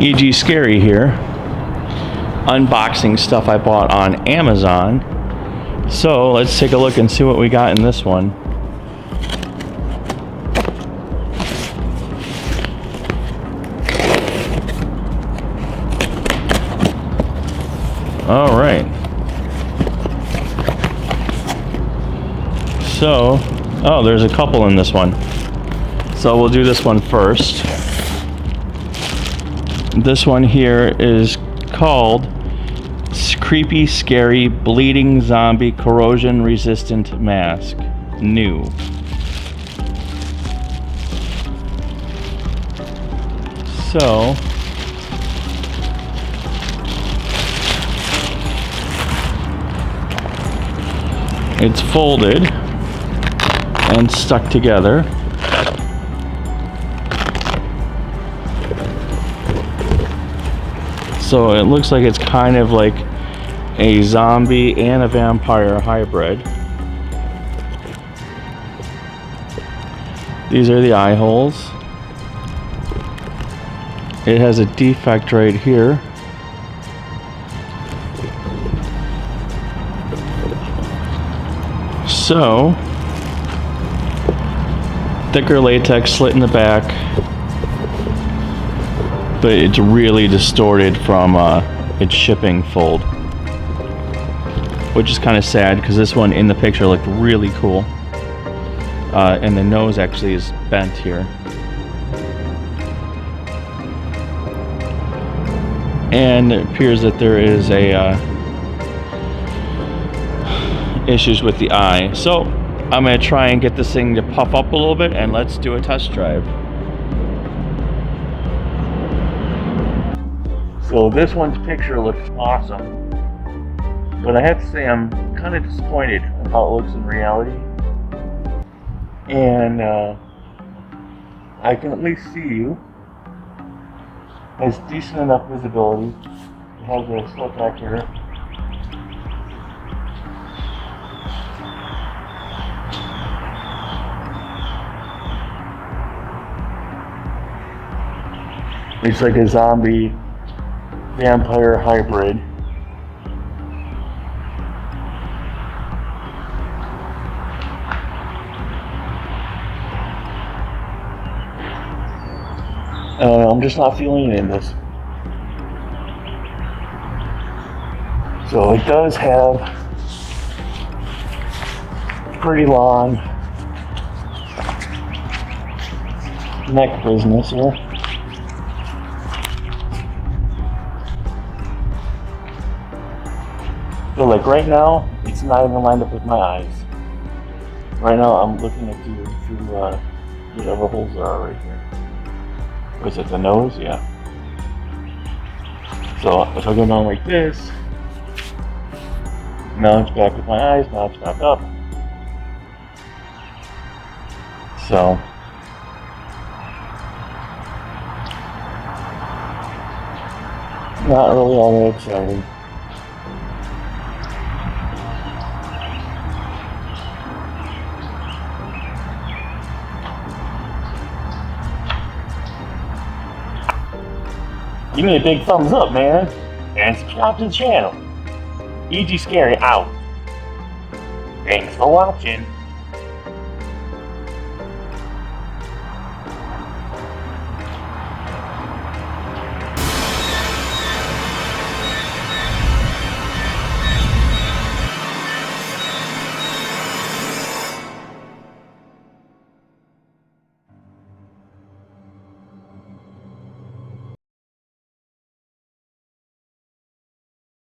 E.G. Scary here, unboxing stuff I bought on Amazon. So let's take a look and see what we got in this one. All right. So, oh, there's a couple in this one. So we'll do this one first. This one here is called Creepy, Scary, Bleeding Zombie Corrosion Resistant Mask. New. So, it's folded and stuck together. So it looks like it's kind of like a zombie and a vampire hybrid. These are the eye holes. It has a defect right here. So, thicker latex slit in the back, but it's really distorted from its shipping fold, which is kind of sad because this one in the picture looked really cool, and the nose actually is bent here. And it appears that there is a issues with the eye. So I'm going to try and get this thing to puff up a little bit, and let's do a test drive. So this one's picture looks awesome, but I have to say I'm kind of disappointed in how it looks in reality. And I can at least see you. It has decent enough visibility. It has a slit back here. It's like a zombie vampire hybrid. I'm just not feeling it in this. So it does have pretty long neck business here. So like right now, it's not even lined up with my eyes. Right now I'm looking at through whatever holes there are right here. Was it the nose? Yeah. So if I go down like this, now it's back with my eyes, now it's back up. So not really all that exciting. Give me a big thumbs up, man, and subscribe to the channel. E.G. Scary out. Thanks for watching.